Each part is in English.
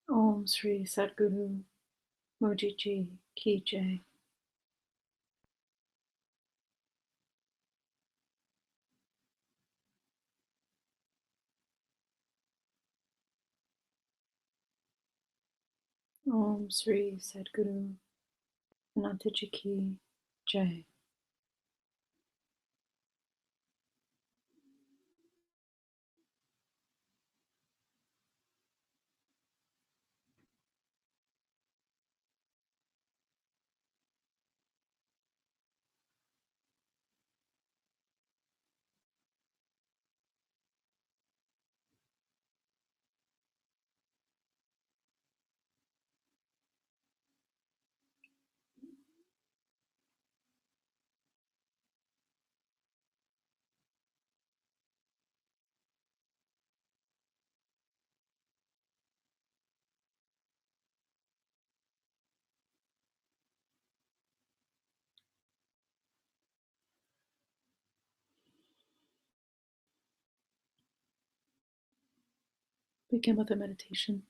Om Sri Sadguru Mojiji Ki Jai. Om Sri Sadguru Anantaji Ki Jai. Begin with a meditation.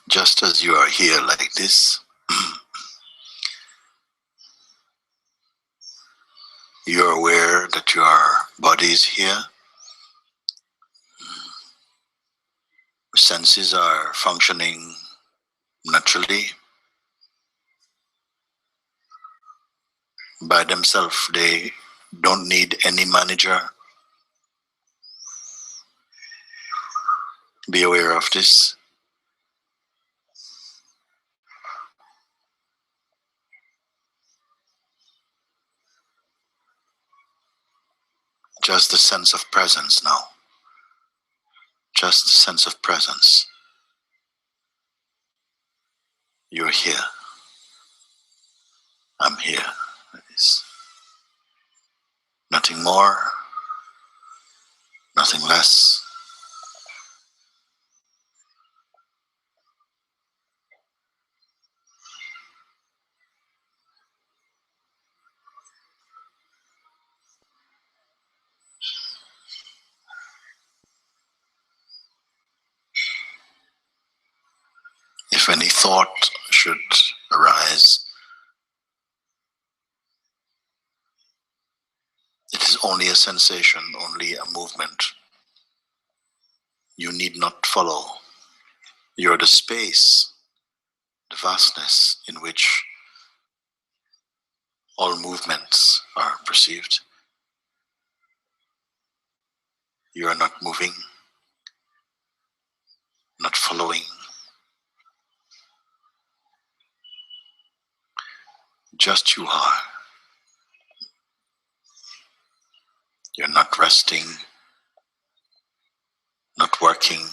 Just as you are here like this, you're aware that your body is here. Senses are functioning naturally. By themselves, they don't need any manager. Be aware of this. Just the sense of presence now. Just the sense of presence. You're here. I'm here. That is nothing more, nothing less. If any thought should arise, it is only a sensation, only a movement. You need not follow. You're the space, the vastness in which all movements are perceived. You are not moving, not following. Just you are. You're not resting, not working,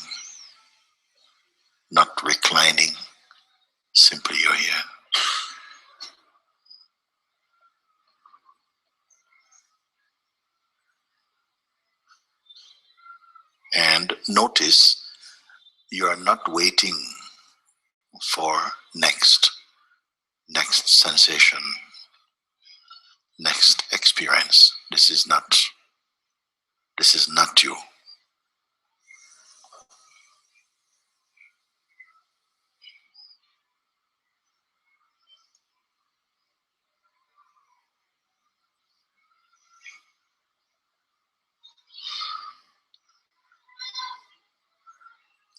not reclining. Simply you're here. And notice you are not waiting for next sensation, next experience. This is not you.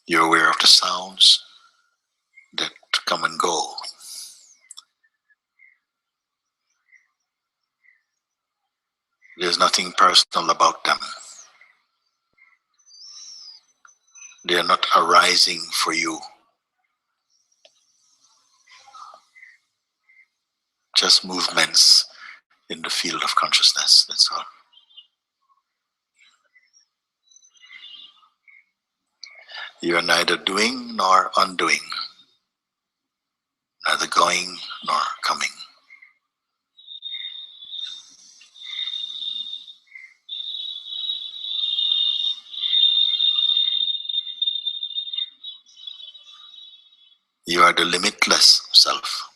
You're aware of the sounds that come and go. There's nothing personal about them. They are not arising for you. Just movements in the field of consciousness, that's all. You are neither doing nor undoing, neither going nor coming. You are the limitless self,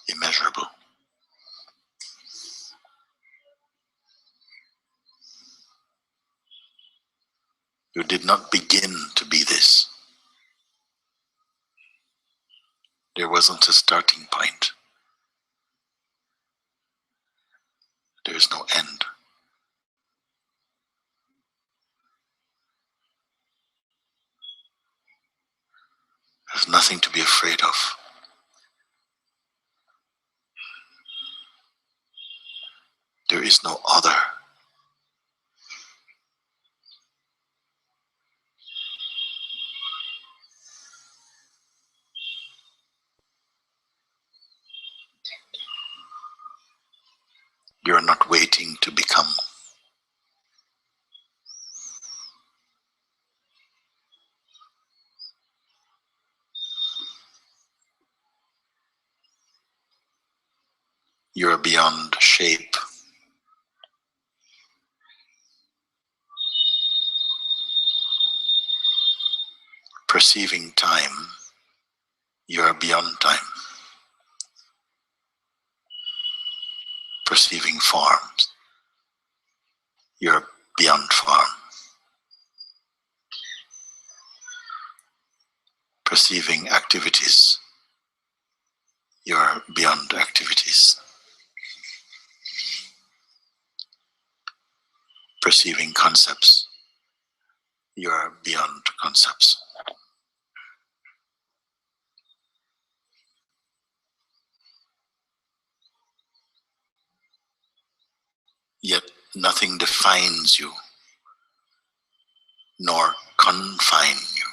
immeasurable. You did not begin to be this. There wasn't a starting point. There is no end. There's nothing to be afraid of. There is no other. You are not waiting to become. You are beyond shape. Perceiving time, you are beyond time. Perceiving forms, you are beyond form. Perceiving activities, you are beyond activities. Perceiving concepts, you are beyond concepts. Yet nothing defines you, nor confine you.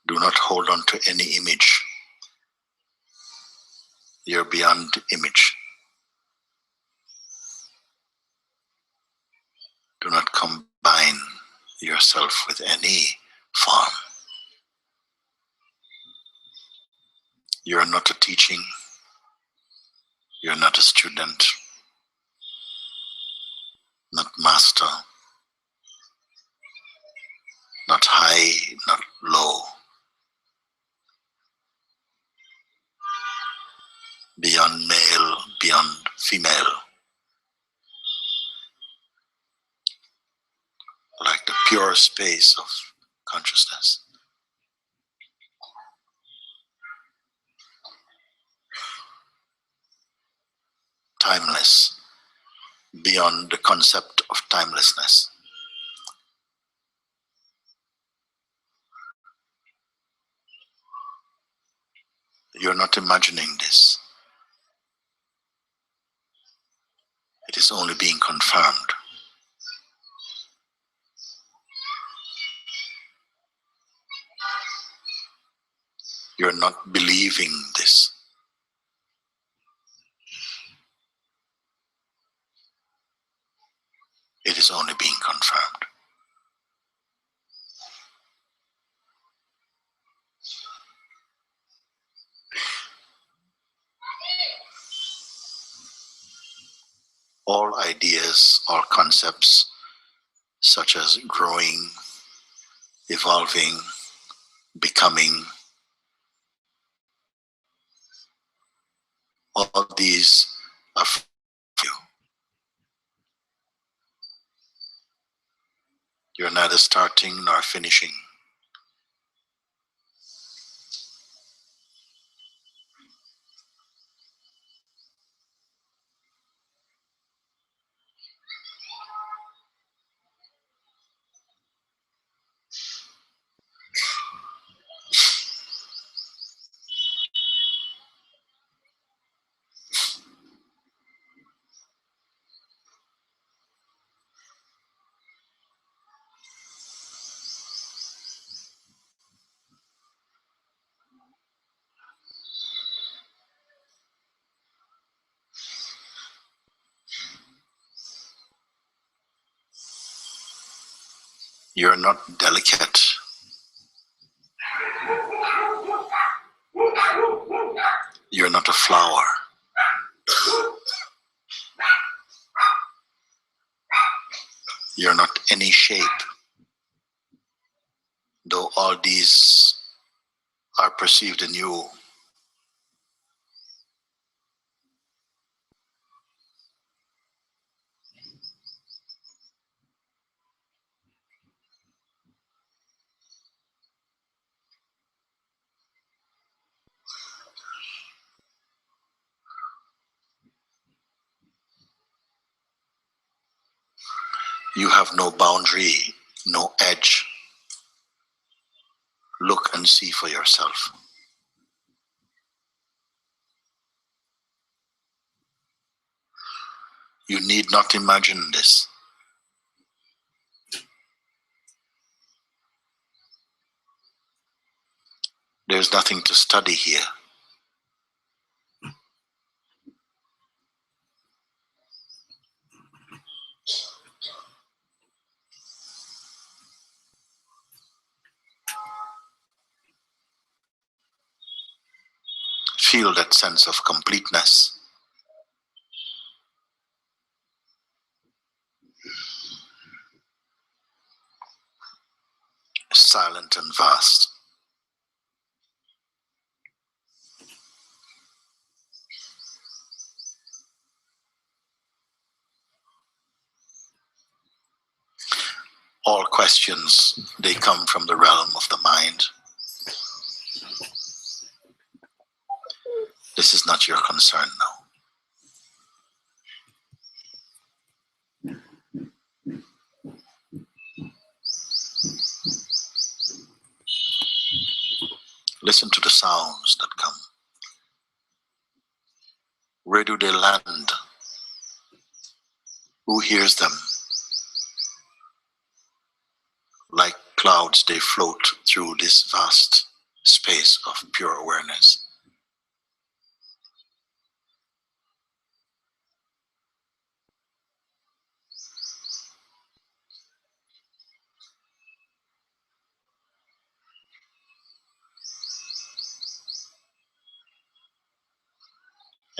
Do not hold on to any image. You're beyond image. Do not combine yourself with any form. You're not a teaching. You're not a student, not master, not high, not low. Beyond male, beyond female. Like the pure space of consciousness. Timeless, beyond the concept of timelessness. You're not imagining this. It is only being confirmed. You're not believing this. It is only being confirmed. all ideas, all concepts, such as growing, evolving, becoming, all these are for you. You're neither starting nor finishing. You're not delicate. You're not a flower. You're not any shape. Though all these are perceived in you, you have no boundary, no edge. Look and see for yourself. You need not imagine this. There's nothing to study here. Feel that sense of completeness. Silent and vast. All questions, they come from the realm of the mind. This is not your concern now. Listen to the sounds that come. Where do they land? Who hears them? Like clouds, they float through this vast space of pure awareness.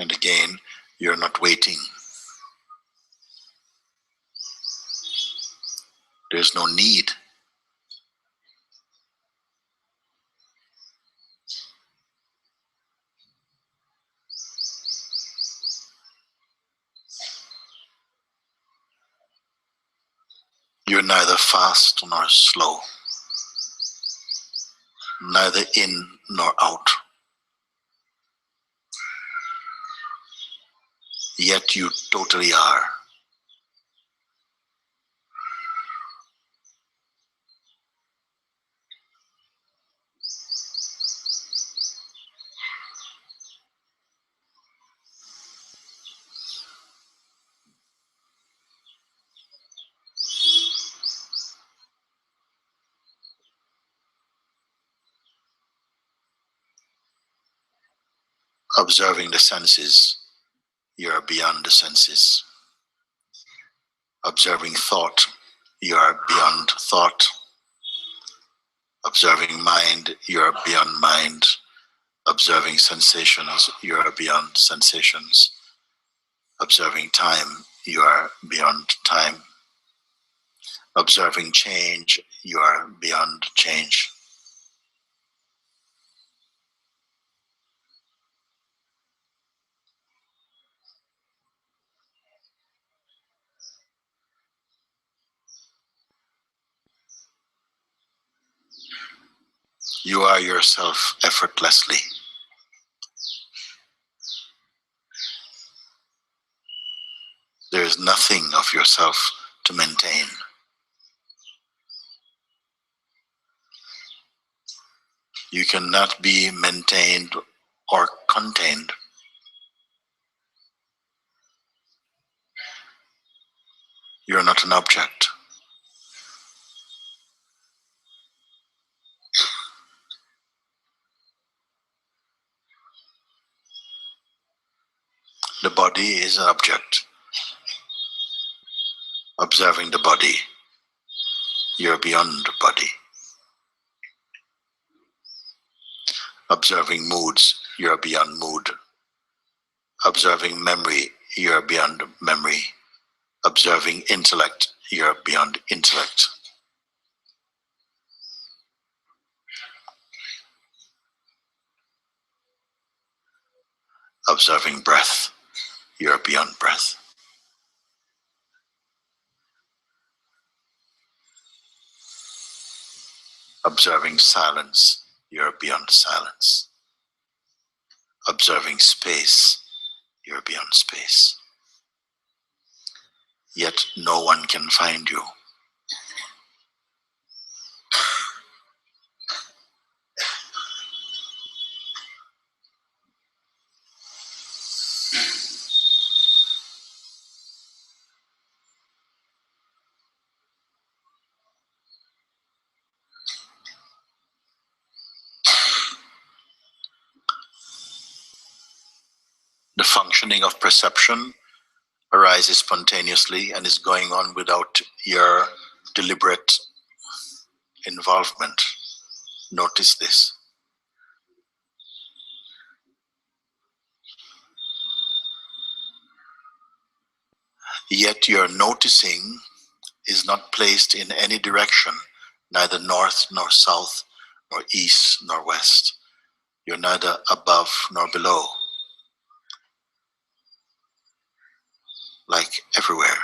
And again, you're not waiting. There's no need. You're neither fast nor slow, neither in nor out. Yet you totally are. Observing the senses, you are beyond the senses. Observing thought, you are beyond thought. Observing mind, you are beyond mind. Observing sensations, you are beyond sensations. Observing time, you are beyond time. Observing change, you are beyond change. You are yourself effortlessly. There is nothing of yourself to maintain. You cannot be maintained or contained. You are not an object. The body is an object. Observing the body, you're beyond the body. Observing moods, you're beyond mood. Observing memory, you're beyond memory. Observing intellect, you're beyond intellect. Observing breath, you're beyond breath. Observing silence, you're beyond silence. Observing space, you're beyond space. Yet no one can find you. The functioning of perception arises spontaneously and is going on without your deliberate involvement. Notice this. Yet your noticing is not placed in any direction, neither north nor south, nor east nor west. You're neither above nor below, like everywhere.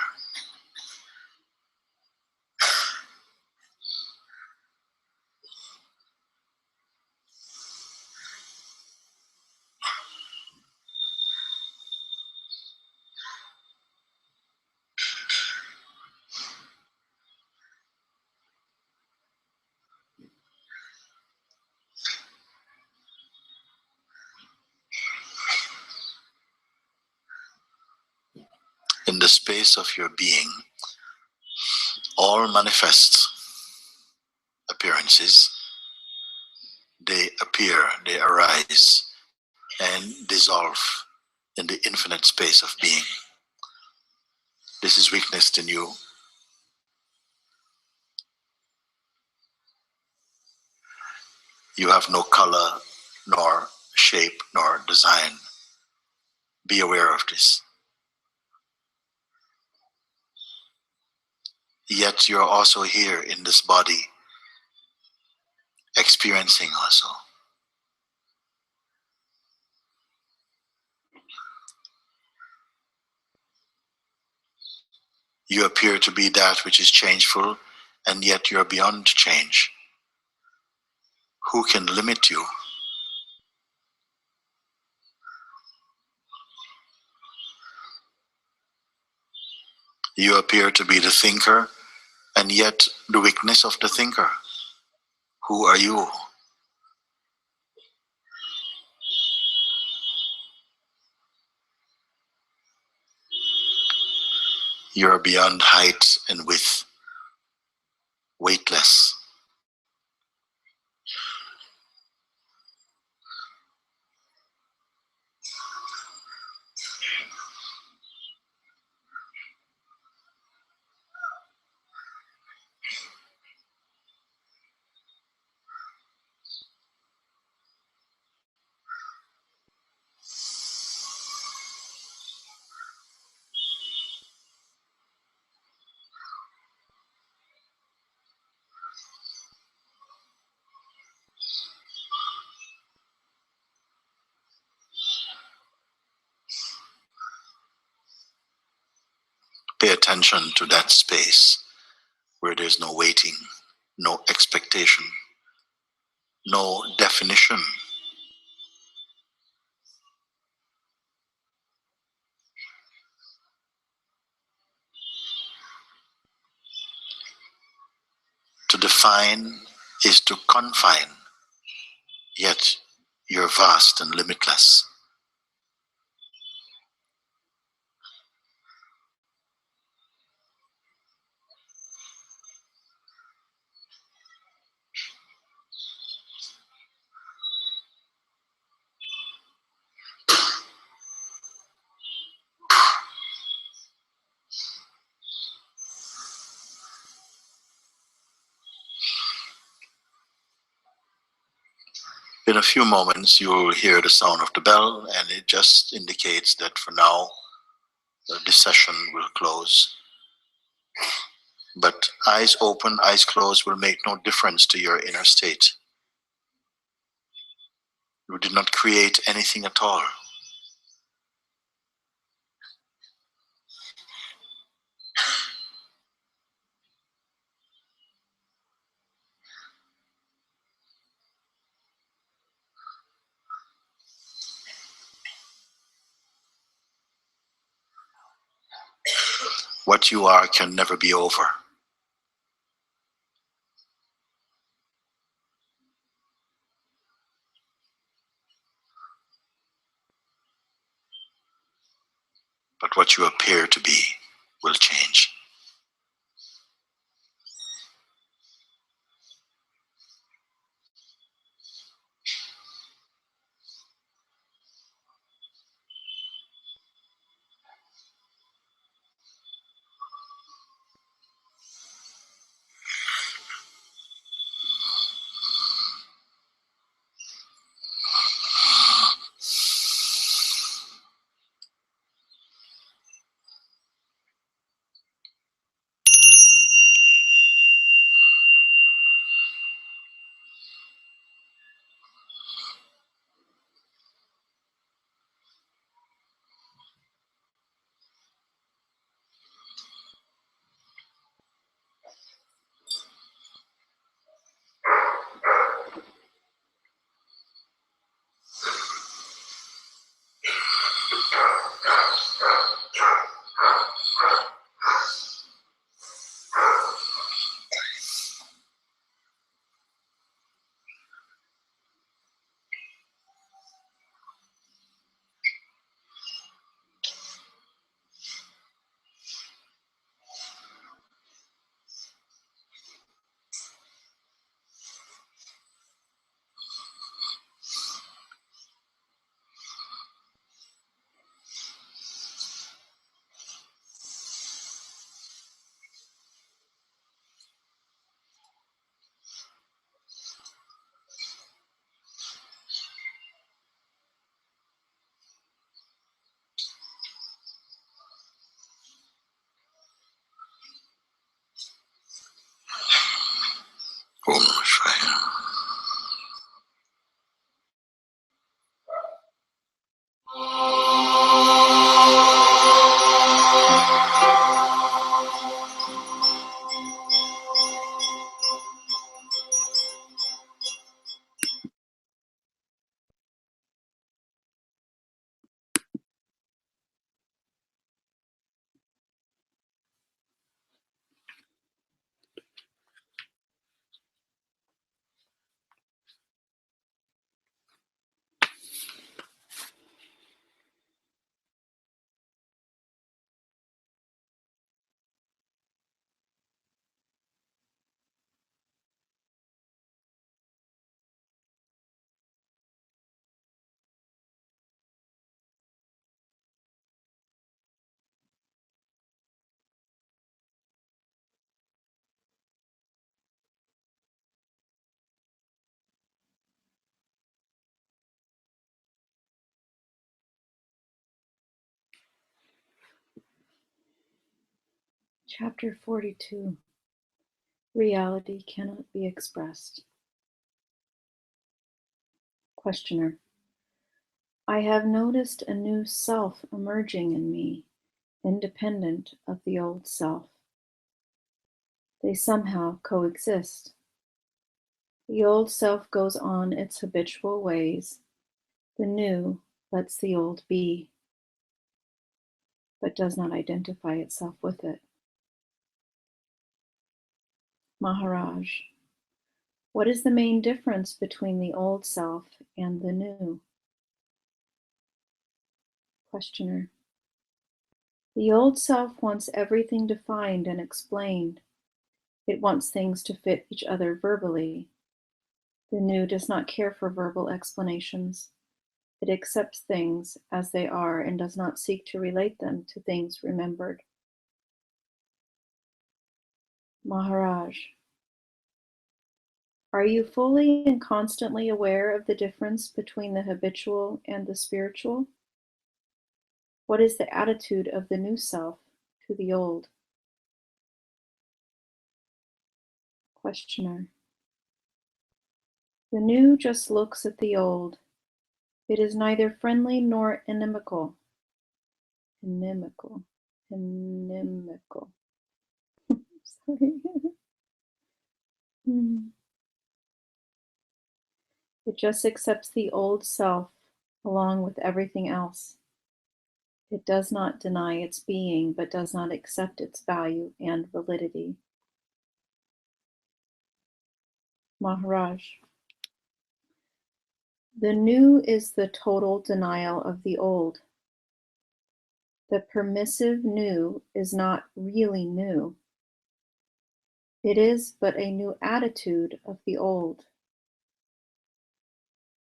In the space of your being, all manifest appearances, they appear, they arise, and dissolve in the infinite space of being. This is witnessed in you. You have no color, nor shape, nor design. Be aware of this. Yet you're also here in this body, experiencing also. You appear to be that which is changeful, and yet you're beyond change. Who can limit you? You appear to be the thinker, and yet the weakness of the thinker. Who are you? You are beyond height and width, weightless. attention to that space where there's no waiting, no expectation, no definition. To define is to confine, yet you're vast and limitless. In a few moments, you will hear the sound of the bell, and it just indicates that for now, this session will close. But eyes open, eyes closed will make no difference to your inner state. You did not create anything at all. What you are can never be over. But what you appear to be will change. Om Namah Shivaya. Chapter 42. Reality cannot be expressed. Questioner. I have noticed a new self emerging in me, independent of the old self. They somehow coexist. The old self goes on its habitual ways. The new lets the old be, but does not identify itself with it. Maharaj, what is the main difference between the old self and the new? Questioner, the old self wants everything defined and explained. It wants things to fit each other verbally. The new does not care for verbal explanations. It accepts things as they are and does not seek to relate them to things remembered. Maharaj, are you fully and constantly aware of the difference between the habitual and the spiritual? What is the attitude of the new self to the old? Questioner, the new just looks at the old. It is neither friendly nor inimical. Inimical. Sorry. It just accepts the old self along with everything else. It does not deny its being, but does not accept its value and validity. Maharaj, the new is the total denial of the old. The permissive new is not really new. It is but a new attitude of the old.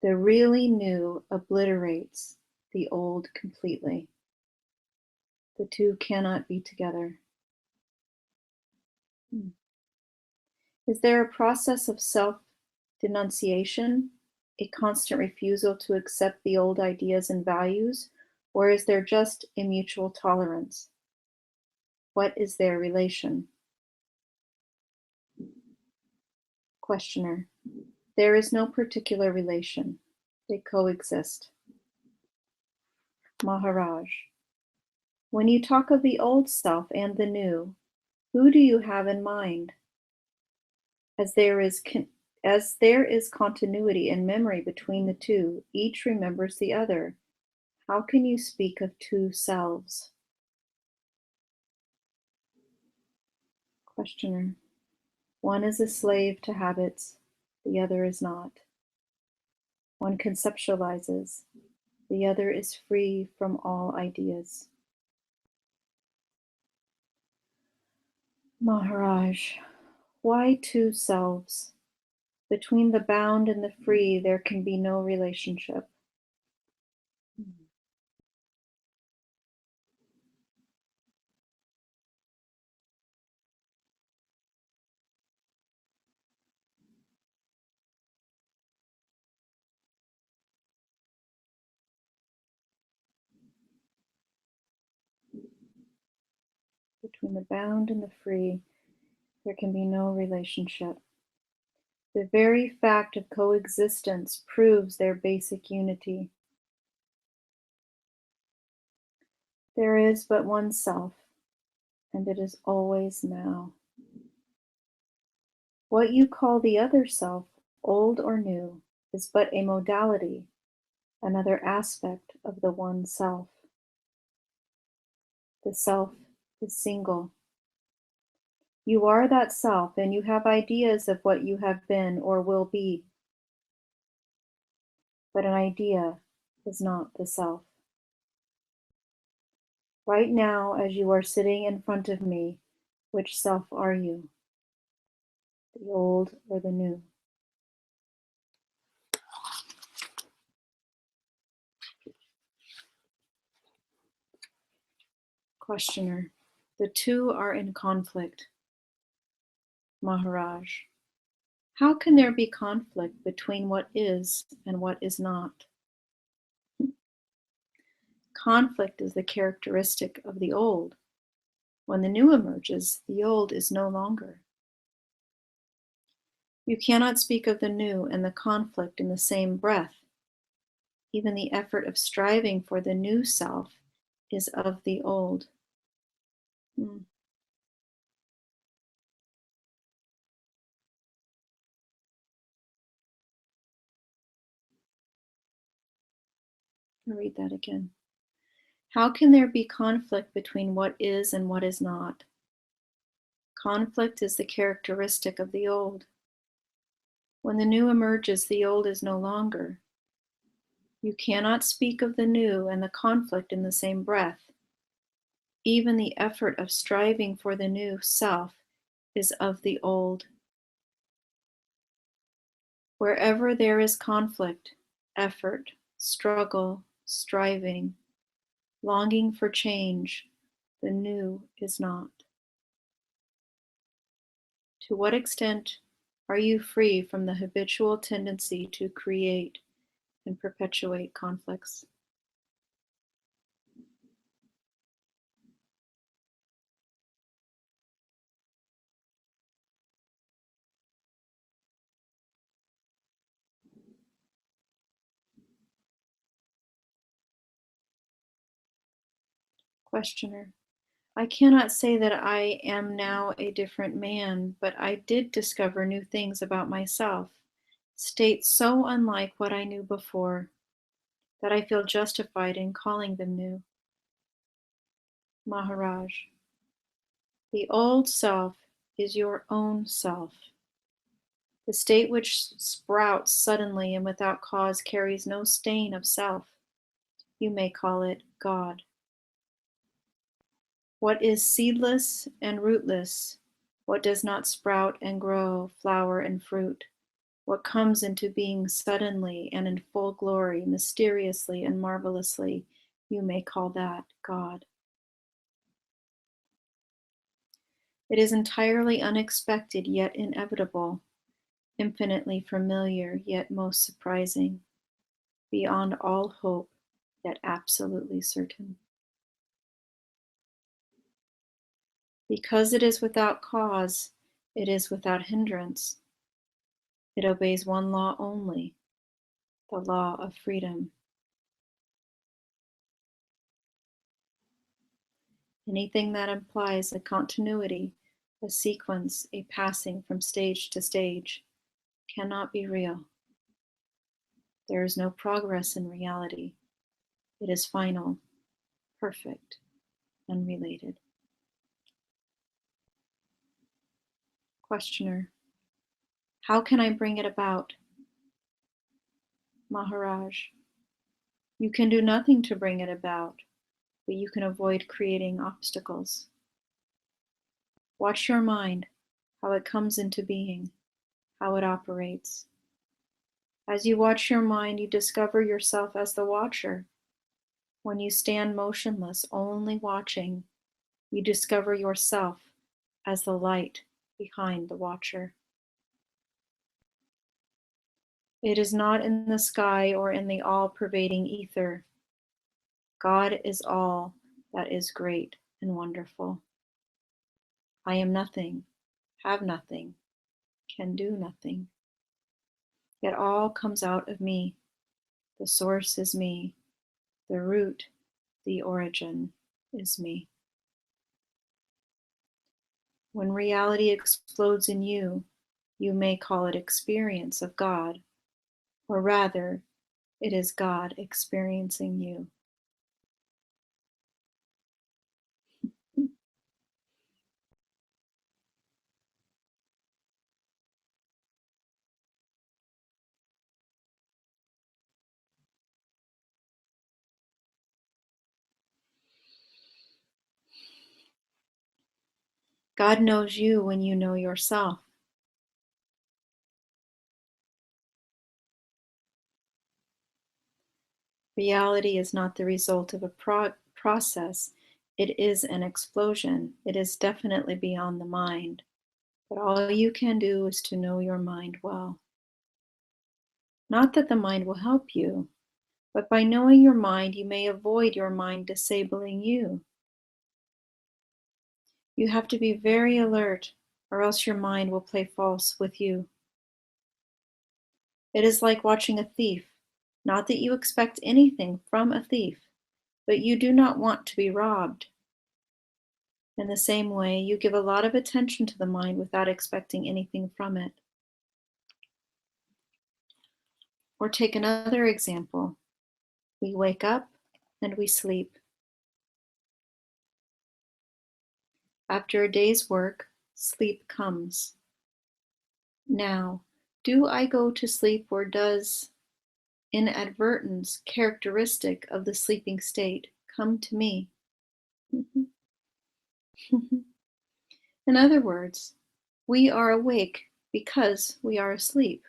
The really new obliterates the old completely. The two cannot be together. Is there a process of self-denunciation, a constant refusal to accept the old ideas and values, or is there just a mutual tolerance? What is their relation? Questioner, there is no particular relation. They coexist. Maharaj, when you talk of the old self and the new, who do you have in mind? As there is continuity and memory between the two, each remembers the other. How can you speak of two selves? Questioner, one is a slave to habits, the other is not. One conceptualizes, the other is free from all ideas. Maharaj, why two selves? Between the bound and the free, there can be no relationship. Between the bound and the free, there can be no relationship. The very fact of coexistence proves their basic unity. There is but one self, and it is always now. What you call the other self, old or new, is but a modality, another aspect of the one self. The self is single. You are that self, and you have ideas of what you have been or will be. But an idea is not the self. Right now, as you are sitting in front of me, which self are you? The old or the new? Questioner, the two are in conflict. Maharaj, how can there be conflict between what is and what is not? Conflict is the characteristic of the old. When the new emerges, the old is no longer. You cannot speak of the new and the conflict in the same breath. Even the effort of striving for the new self is of the old. Mm. I'll read that again. How can there be conflict between what is and what is not? Conflict is the characteristic of the old. When the new emerges, the old is no longer. You cannot speak of the new and the conflict in the same breath. Even the effort of striving for the new self is of the old. Wherever there is conflict, effort, struggle, striving, longing for change, the new is not. To what extent are you free from the habitual tendency to create and perpetuate conflicts? Questioner. I cannot say that I am now a different man, but I did discover new things about myself, states so unlike what I knew before, that I feel justified in calling them new. Maharaj. The old self is your own self. The state which sprouts suddenly and without cause carries no stain of self. You may call it God. What is seedless and rootless, what does not sprout and grow, flower and fruit, what comes into being suddenly and in full glory, mysteriously and marvelously, you may call that God. It is entirely unexpected yet inevitable, infinitely familiar yet most surprising, beyond all hope yet absolutely certain. Because it is without cause, it is without hindrance. It obeys one law only, the law of freedom. Anything that implies a continuity, a sequence, a passing from stage to stage, cannot be real. There is no progress in reality. It is final, perfect, unrelated. Questioner. How can I bring it about? Maharaj. You can do nothing to bring it about, but you can avoid creating obstacles. Watch your mind, how it comes into being, how it operates. As you watch your mind, you discover yourself as the watcher. When you stand motionless, only watching, you discover yourself as the light behind the watcher. It is not in the sky or in the all-pervading ether. God is all that is great and wonderful. I am nothing, have nothing, can do nothing. Yet all comes out of me. The source is me. The root, the origin, is me. When reality explodes in you, you may call it experience of God, or rather, it is God experiencing you. God knows you when you know yourself. Reality is not the result of a process. It is an explosion. It is definitely beyond the mind. But all you can do is to know your mind well. Not that the mind will help you, but by knowing your mind, you may avoid your mind disabling you. You have to be very alert, or else your mind will play false with you. It is like watching a thief. Not that you expect anything from a thief, but you do not want to be robbed. In the same way, you give a lot of attention to the mind without expecting anything from it. Or take another example. We wake up and we sleep. After a day's work, sleep comes. Now, do I go to sleep, or does inadvertence, characteristic of the sleeping state, come to me? In other words, we are awake because we are asleep.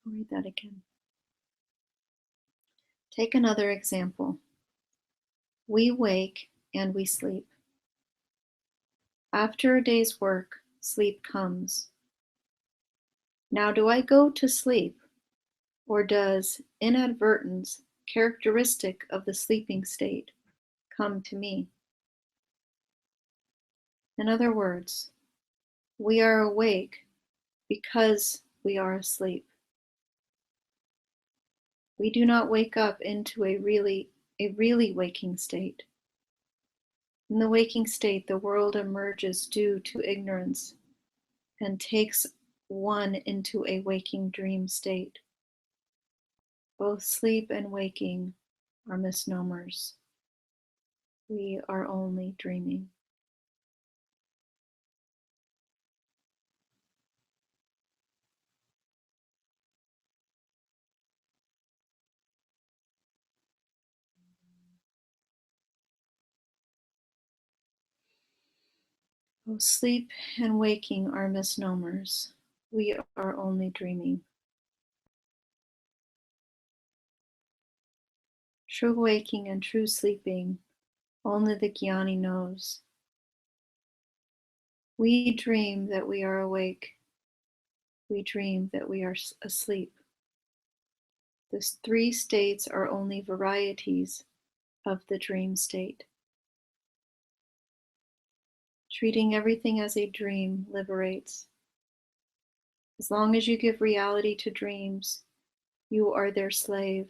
I'll read that again. Take another example. We wake and we sleep. After a day's work, sleep comes. Now, do I go to sleep, or does inadvertence, characteristic of the sleeping state, come to me? In other words, we are awake because we are asleep. We do not wake up into a really waking state. In the waking state, the world emerges due to ignorance and takes one into a waking dream state. Both sleep and waking are misnomers. We are only dreaming. Both sleep and waking are misnomers. We are only dreaming. True waking and true sleeping, only the Jnani knows. We dream that we are awake. We dream that we are asleep. The three states are only varieties of the dream state. Treating everything as a dream liberates. As long as you give reality to dreams, you are their slave.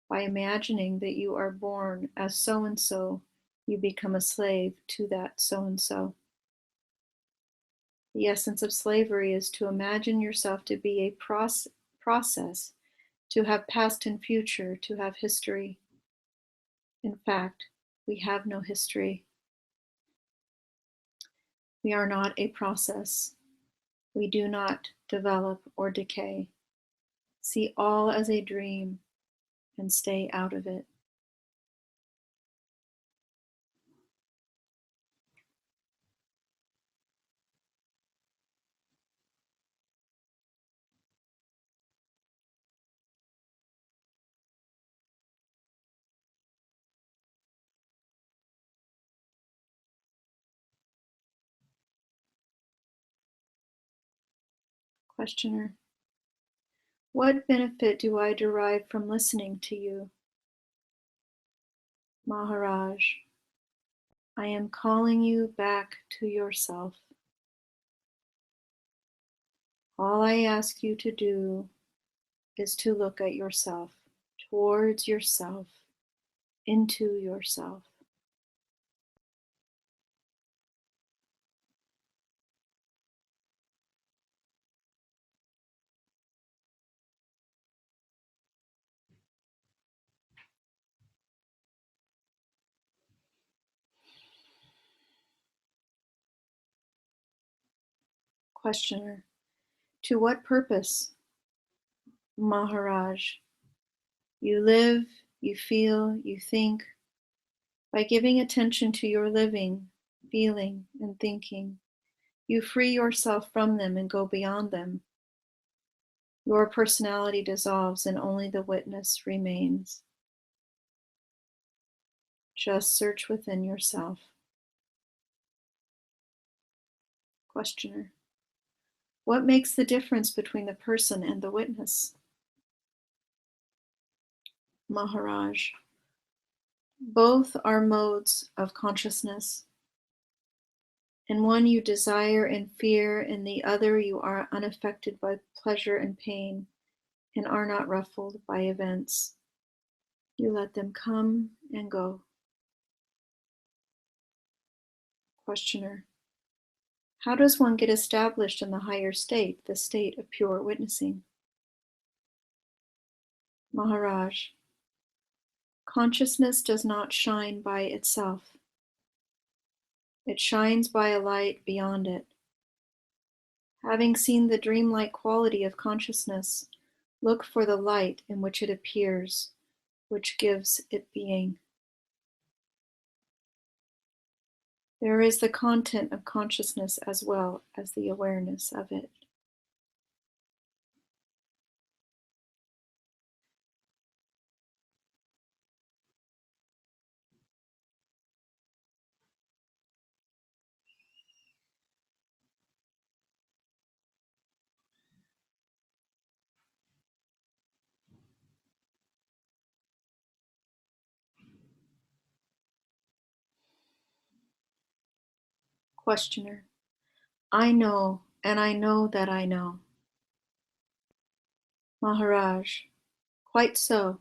By imagining that you are born as so-and-so, you become a slave to that so-and-so. The essence of slavery is to imagine yourself to be a process, to have past and future, to have history. In fact, we have no history. We are not a process. We do not develop or decay. See all as a dream and stay out of it. Questioner: what benefit do I derive from listening to you? Maharaj: I am calling you back to yourself. All I ask you to do is to look at yourself, towards yourself, into yourself. Questioner: to what purpose? Maharaj: you live, you feel, you think. By giving attention to your living, feeling, and thinking, you free yourself from them and go beyond them. Your personality dissolves and only the witness remains. Just search within yourself. Questioner: what makes the difference between the person and the witness? Maharaj: both are modes of consciousness. In one you desire and fear, in the other you are unaffected by pleasure and pain. and are not ruffled by events. You let them come and go. Questioner. How does one get established in the higher state, the state of pure witnessing? Maharaj. Consciousness does not shine by itself. It shines by a light beyond it. Having seen the dreamlike quality of consciousness, look for the light in which it appears, which gives it being. There is the content of consciousness as well as the awareness of it. Questioner. I know, and I know that I know. Maharaj. Quite so,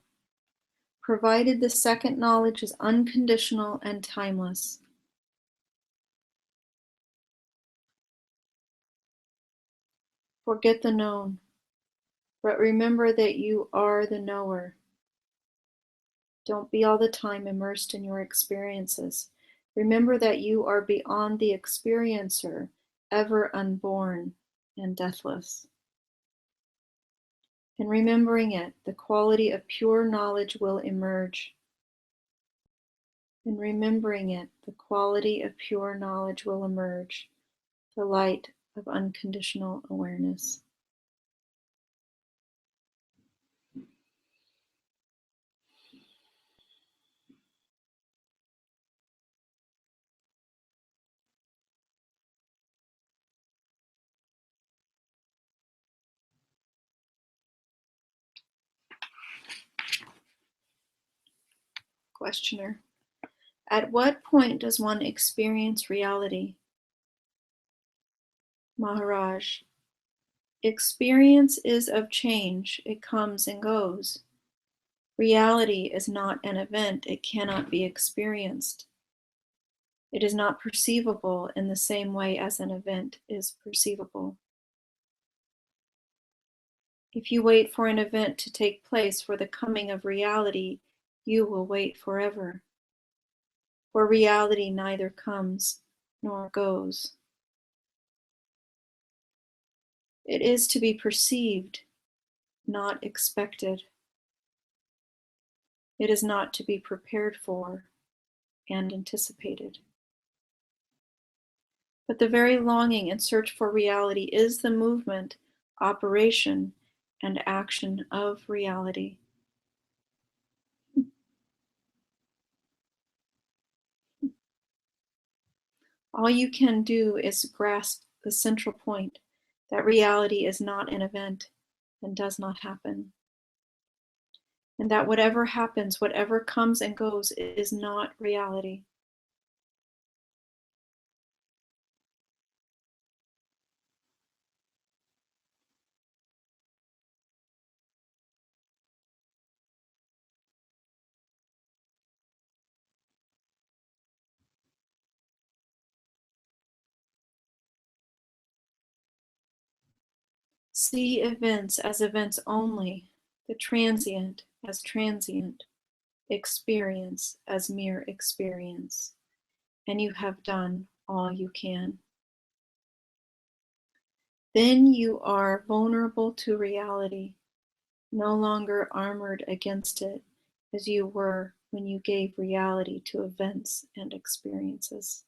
provided the second knowledge is unconditional and timeless. Forget the known, but remember that you are the knower. Don't be all the time immersed in your experiences. Remember that you are beyond the experiencer, ever unborn and deathless. In remembering it, the quality of pure knowledge will emerge. In remembering it, the quality of pure knowledge will emerge, the light of unconditional awareness. Questioner. At what point does one experience reality? Maharaj. Experience is of change, it comes and goes. Reality is not an event, it cannot be experienced. It is not perceivable in the same way as an event is perceivable. If you wait for an event to take place for the coming of reality, you will wait forever. For reality neither comes nor goes. It is to be perceived, not expected. It is not to be prepared for and anticipated. But the very longing and search for reality is the movement, operation, and action of reality. All you can do is grasp the central point that reality is not an event and does not happen. And that whatever happens, whatever comes and goes, is not reality. See events as events only, the transient as transient, experience as mere experience, and you have done all you can. Then you are vulnerable to reality, no longer armored against it as you were when you gave reality to events and experiences.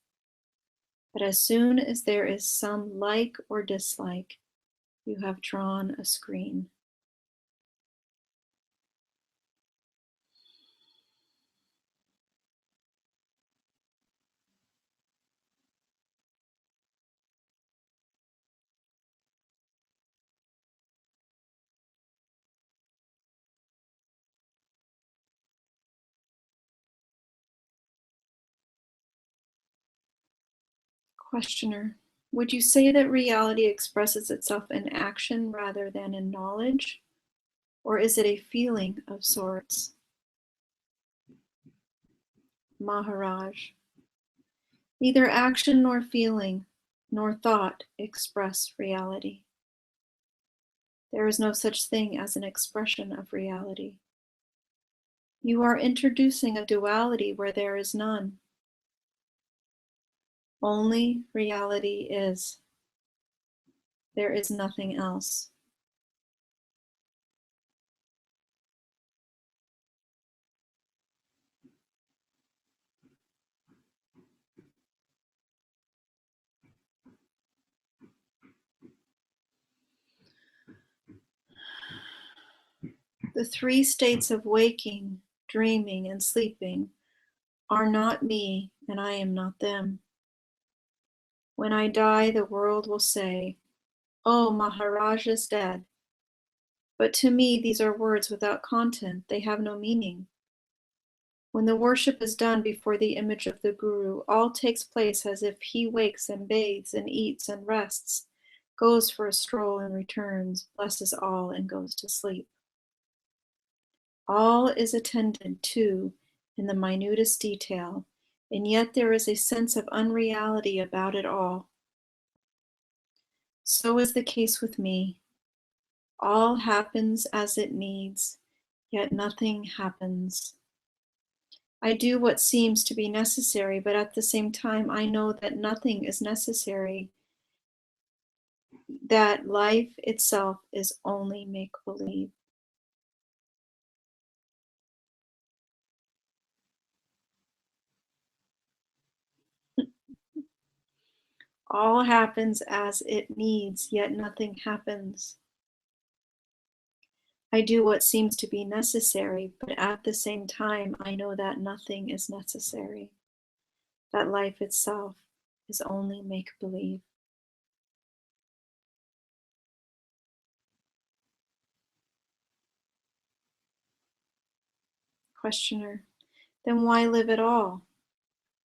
But as soon as there is some like or dislike, you have drawn a screen. Questioner, would you say that reality expresses itself in action rather than in knowledge? Or is it a feeling of sorts? Maharaj. Neither action nor feeling nor thought express reality. There is no such thing as an expression of reality. You are introducing a duality where there is none. Only reality is. There is nothing else. The three states of waking, dreaming, and sleeping are not me, and I am not them. When I die, the world will say, "Oh, Maharaj is dead." But to me, these are words without content. They have no meaning. When the worship is done before the image of the Guru, all takes place as if he wakes and bathes and eats and rests, goes for a stroll and returns, blesses all and goes to sleep. All is attended to in the minutest detail, and yet there is a sense of unreality about it all. So is the case with me. All happens as it needs, yet nothing happens. I do what seems to be necessary, but at the same time, I know that nothing is necessary, that life itself is only make-believe. All happens as it needs, yet nothing happens. I do what seems to be necessary, but at the same time, I know that nothing is necessary, that life itself is only make-believe. Questioner: then why live at all?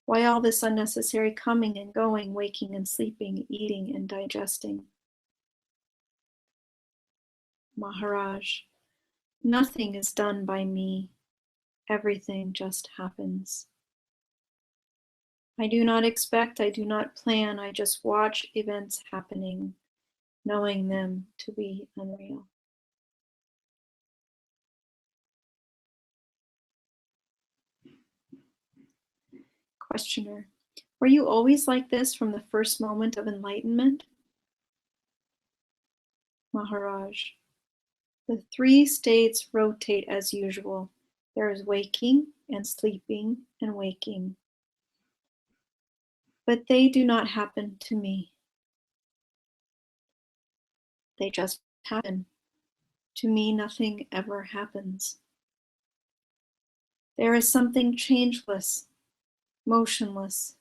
Why all this unnecessary coming and going, waking and sleeping, eating and digesting? Maharaj: nothing is done by me. Everything just happens. I do not expect, I do not plan, I just watch events happening, knowing them to be unreal. Questioner: were you always like this from the first moment of enlightenment? Maharaj: the three states rotate as usual. There is waking and sleeping and waking. But they do not happen to me. They just happen. To me, nothing ever happens. There is something changeless, motionless,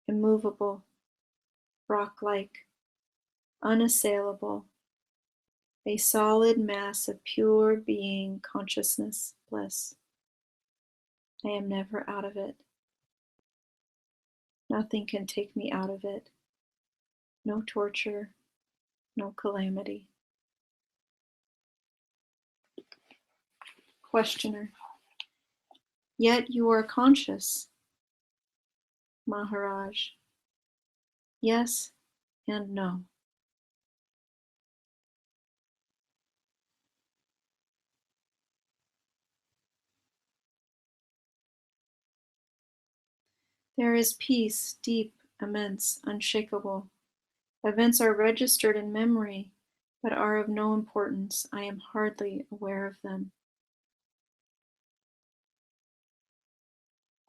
immovable, rock-like, unassailable, a solid mass of pure being, consciousness, bliss. I am never out of it. Nothing can take me out of it. No torture, no calamity. Questioner: yet you are conscious. Maharaj: yes and no. There is peace, deep, immense, unshakable. Events are registered in memory, but are of no importance. I am hardly aware of them.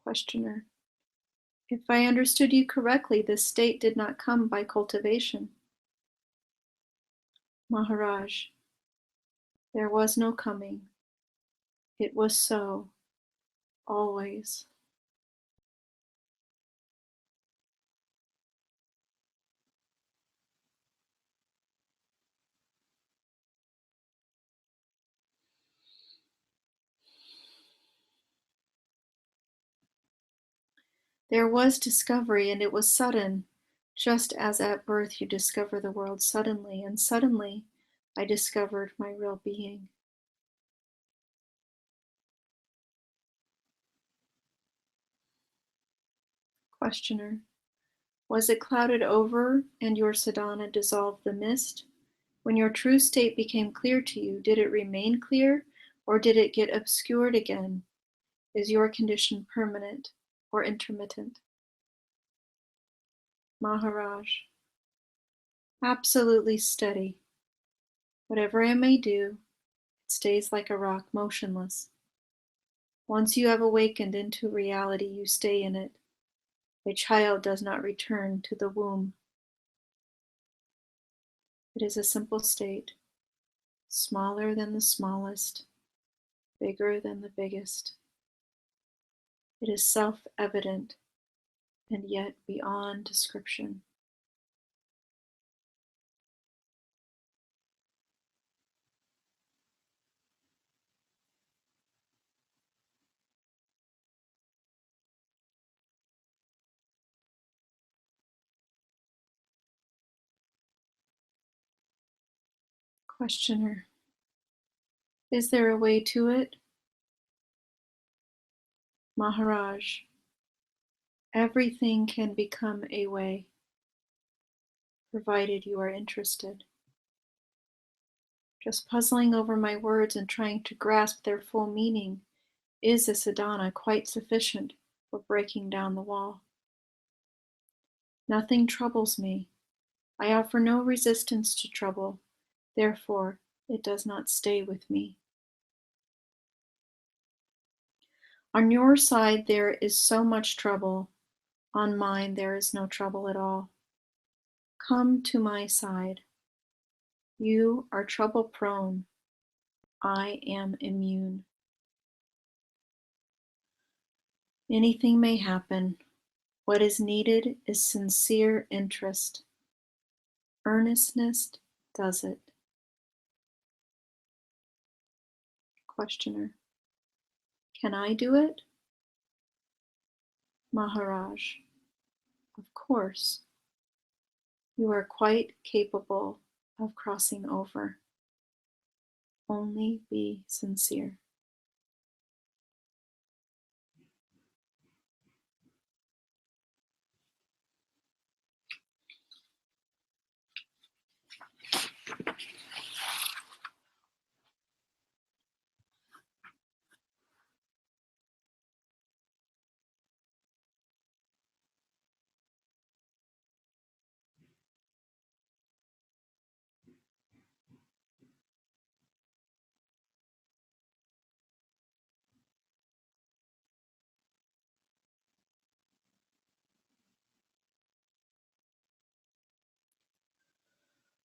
Questioner: if I understood you correctly, this state did not come by cultivation. Maharaj: there was no coming. It was so, always. There was discovery, and it was sudden, just as at birth you discover the world suddenly, and suddenly I discovered my real being. Questioner. Was it clouded over and your sadhana dissolved the mist? When your true state became clear to you, did it remain clear or did it get obscured again? Is your condition permanent or intermittent? Maharaj. Absolutely steady. Whatever I may do, it stays like a rock, motionless. Once you have awakened into reality, you stay in it. A child does not return to the womb. It is a simple state, smaller than the smallest, bigger than the biggest. It is self-evident and yet beyond description. Questioner. Is there a way to it? Maharaj. Everything can become a way, provided you are interested. Just puzzling over my words and trying to grasp their full meaning is a sadhana quite sufficient for breaking down the wall. Nothing troubles me. I offer no resistance to trouble, therefore it does not stay with me. On your side there is so much trouble, on mine there is no trouble at all. Come to my side. You are trouble prone. I am immune. Anything may happen. What is needed is sincere interest. Earnestness does it. Questioner. Can I do it? Maharaj. Of course. You are quite capable of crossing over. Only be sincere.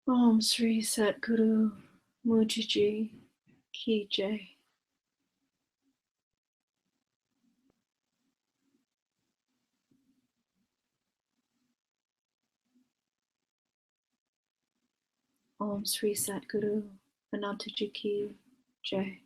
Om Sri Satguru Mujiji Ki Jai. Om Sri Satguru Anantaji Ki Jai.